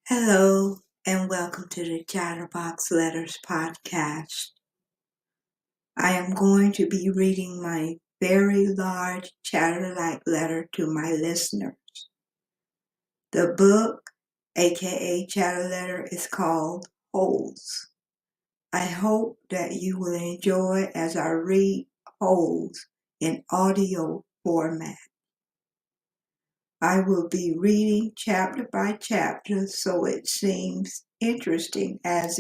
Hello, and welcome to the Chatterbox Letters podcast. I am going to be reading my very large Chatterlike letter to my listeners. The book, aka Chatter Letter, is called Holes. I hope that you will enjoy as I read Holes in audio format. I will be reading chapter by chapter, so it seems interesting as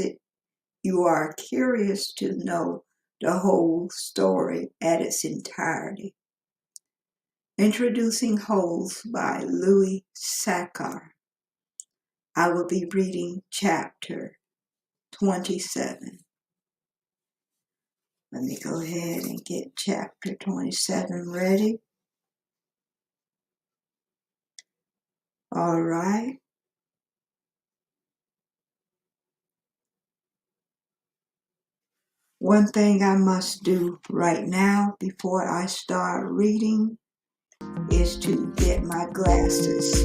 you are curious to know the whole story at its entirety. Introducing Holes by Louis Sachar. I will be reading chapter 27. Let me go ahead and get chapter 27 ready. All right. One thing I must do right now before I start reading is to get my glasses.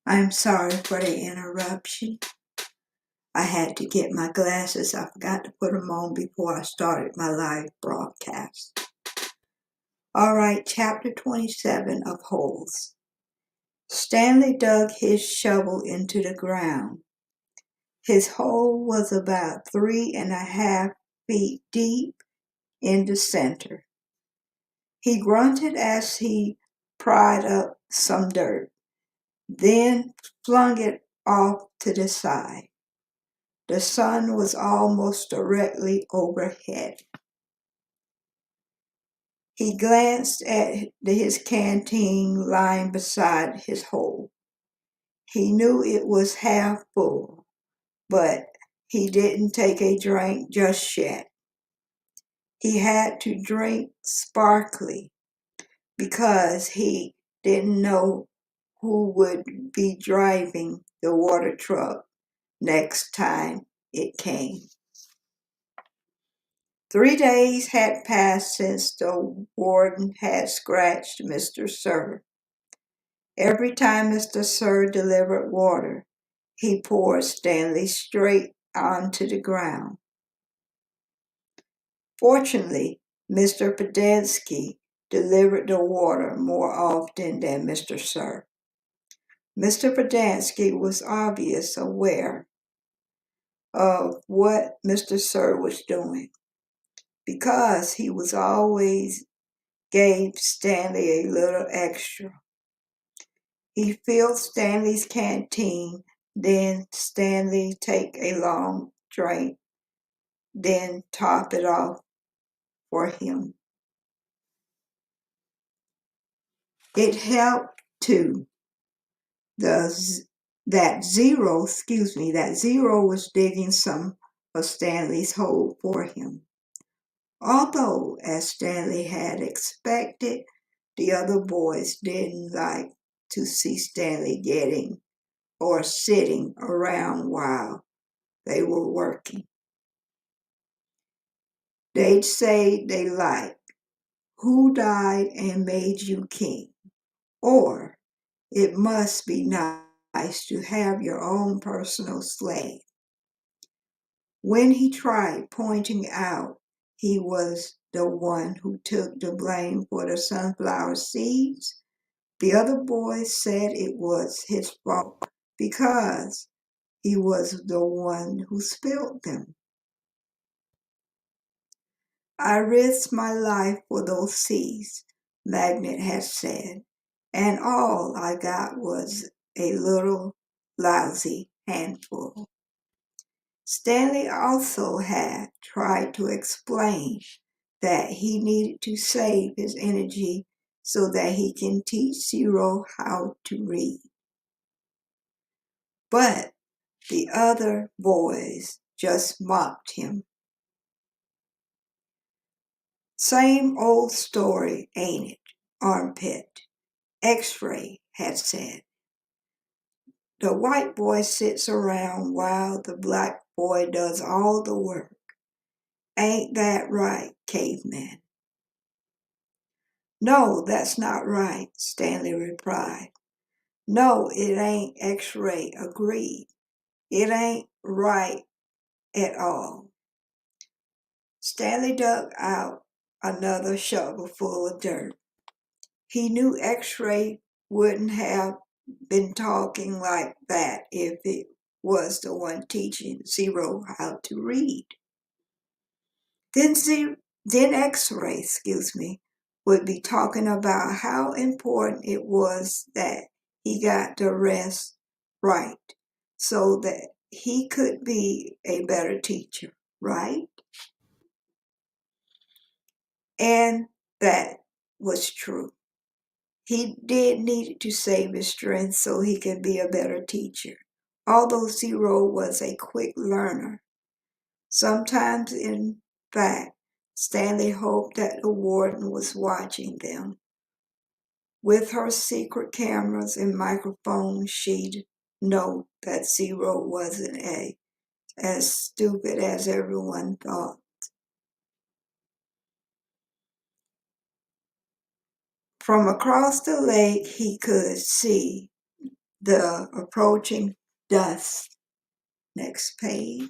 I'm sorry for the interruption. I had to get my glasses. I forgot to put them on before I started my live broadcast. All right, chapter 27 of Holes. Stanley dug his shovel into the ground. His hole was about 3.5 feet deep in the center. He grunted as he pried up some dirt, then flung it off to the side. The sun was almost directly overhead. He glanced at his canteen lying beside his hole. He knew it was half full, but he didn't take a drink just yet. He had to drink sparkly because he didn't know who would be driving the water truck next time it came. 3 days had passed since the warden had scratched Mr. Sir. Every time Mr. Sir delivered water, he poured Stanley straight onto the ground. Fortunately, Mr. Podensky delivered the water more often than Mr. Sir. Mr. Podensky was obviously aware of what Mr. Sir was doing, because he was always gave Stanley a little extra. He filled Stanley's canteen, then Stanley take a long drink, then top it off for him. It helped too. That Zero was digging some of Stanley's hole for him. Although, as Stanley had expected, the other boys didn't like to see Stanley getting or sitting around while they were working. They'd say they like, "Who died and made you king?" Or, "It must be nice to have your own personal slave." When he tried pointing out he was the one who took the blame for the sunflower seeds, the other boys said it was his fault because he was the one who spilled them. "I risked my life for those seeds," Magnet had said, "and all I got was a little lousy handful. Stanley also had tried to explain that he needed to save his energy so that he can teach Zero how to read. But the other boys just mocked him. Same old story, ain't it, Armpit? X-Ray had said. The white boy sits around while the black boy does all the work. Ain't that right, caveman? No, that's not right, Stanley replied. No, it ain't, X-Ray agreed. It ain't right at all. Stanley dug out another shovel full of dirt. He knew X-Ray wouldn't have been talking like that if it was the one teaching Zero how to read. Then X-Ray, would be talking about how important it was that he got the rest right so that he could be a better teacher, right? And that was true. He did need to save his strength so he could be a better teacher. Although Zero was a quick learner, sometimes, in fact, Stanley hoped that the warden was watching them. With her secret cameras and microphones, she'd know that Zero wasn't as stupid as everyone thought. From across the lake, he could see the approaching dust. Next page.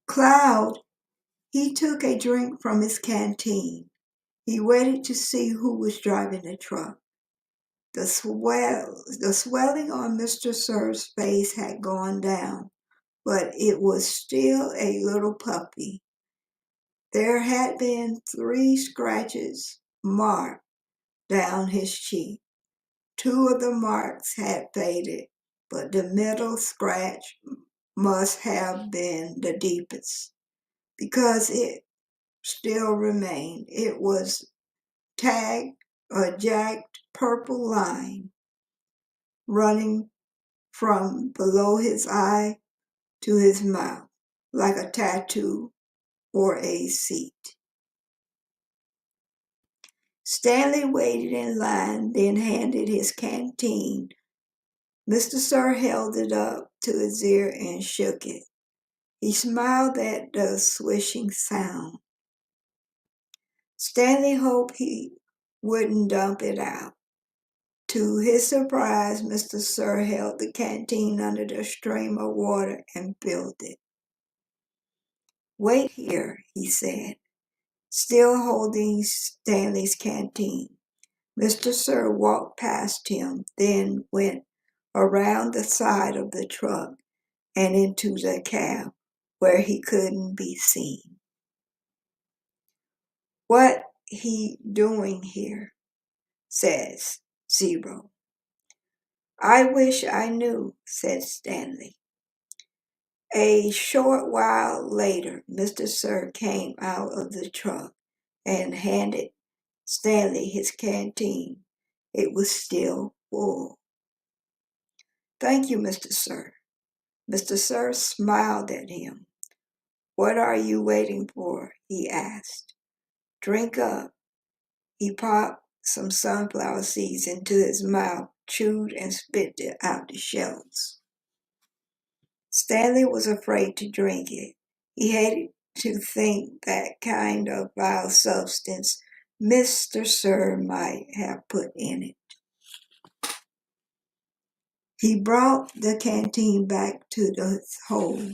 Cloud, he took a drink from his canteen. He waited to see who was driving the truck. The swelling on Mr. Sir's face had gone down, but it was still a little puffy. There had been 3 scratches marked down his cheek. 2 of the marks had faded, but the middle scratch must have been the deepest, because it still remained. It was tagged a jagged purple line running from below his eye to his mouth, like a tattoo or a seat. Stanley waited in line, then handed his canteen. Mr. Sir held it up to his ear and shook it. He smiled at the swishing sound. Stanley hoped he wouldn't dump it out. To his surprise, Mr. Sir held the canteen under the stream of water and filled it. Wait here, he said, still holding Stanley's canteen. Mr. Sir walked past him, then went around the side of the truck and into the cab where he couldn't be seen. What he doing here? Says Zero. I wish I knew, said Stanley. A short while later, Mr. Sir came out of the truck and handed Stanley his canteen. It was still full. Thank you, Mr. Sir. Mr. Sir smiled at him. What are you waiting for? He asked. Drink up. He popped some sunflower seeds into his mouth, chewed and spit out the shells. Stanley was afraid to drink it. He hated to think that kind of vile substance Mr. Sir might have put in it. He brought the canteen back to its hole.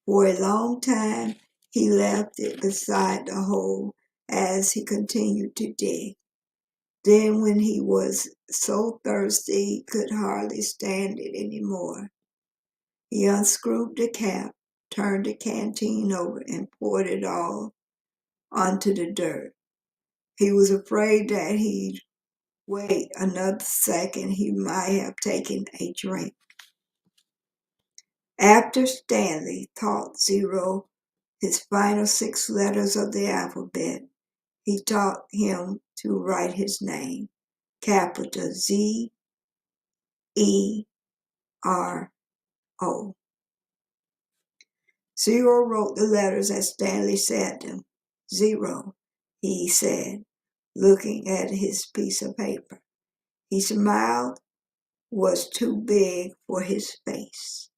For a long time, he left it beside the hole as he continued to dig. Then, when he was so thirsty he could hardly stand it anymore, he unscrewed the cap, turned the canteen over, and poured it all onto the dirt. He was afraid that he'd wait another second, he might have taken a drink. After Stanley taught Zero his final 6 letters of the alphabet, he taught him to write his name, capital Z-E-R-O. Zero wrote the letters as Stanley said them. Zero, he said, looking at his piece of paper. His smile was too big for his face.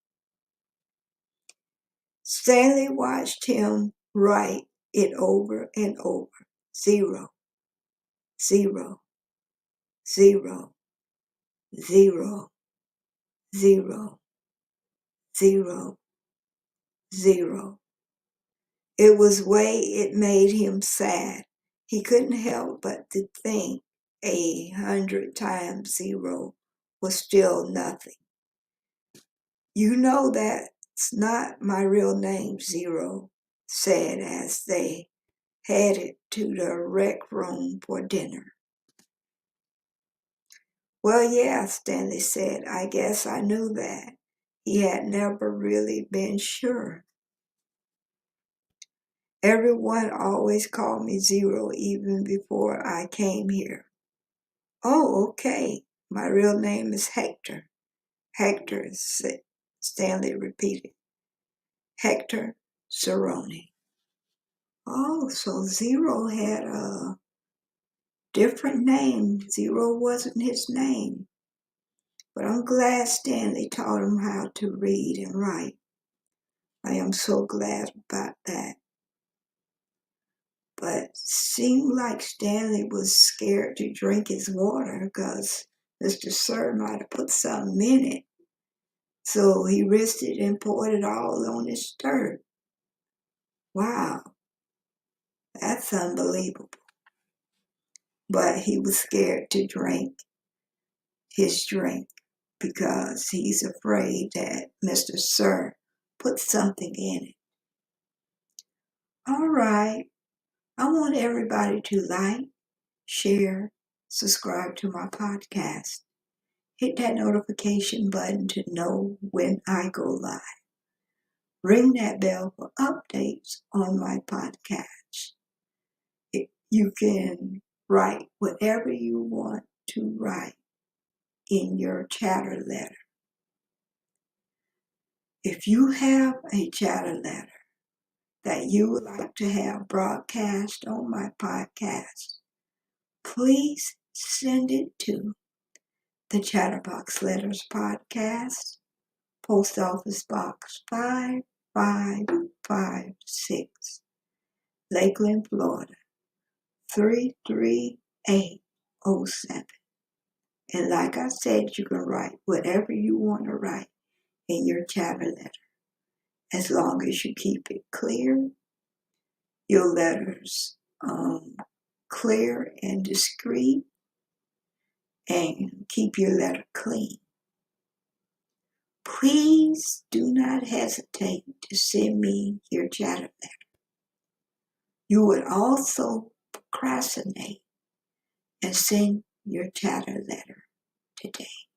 Stanley watched him write it over and over. 0, 0, 0, 0, 0, 0, 0. It was way it made him sad. He couldn't help but to think 100 times 0 was still nothing. You know that's not my real name, Zero said as they headed to the rec room for dinner. Well, yeah, Stanley said, I guess I knew that. He had never really been sure. Everyone always called me Zero even before I came here. Oh, okay. My real name is Hector. Hector, Stanley repeated. Hector Cerrone. Oh, so Zero had a different name. Zero wasn't his name. But I'm glad Stanley taught him how to read and write. I am so glad about that. But seemed like Stanley was scared to drink his water because Mr. Sir might have put something in it. So he risked it and poured it all on his shirt. Wow, that's unbelievable. But he was scared to drink his drink because he's afraid that Mr. Sir put something in it. All right. I want everybody to like, share, subscribe to my podcast. Hit that notification button to know when I go live. Ring that bell for updates on my podcast. You can write whatever you want to write in your chatter letter. If you have a chatter letter that you would like to have broadcast on my podcast, please send it to the Chatterbox Letters Podcast, Post Office Box 5556, Lakeland, Florida, 33807. And like I said, you can write whatever you want to write in your chatter letter, as long as you keep it clear, your letters clear and discreet, and keep your letter clean. Please do not hesitate to send me your chatter letter. You would also procrastinate and send your chatter letter today.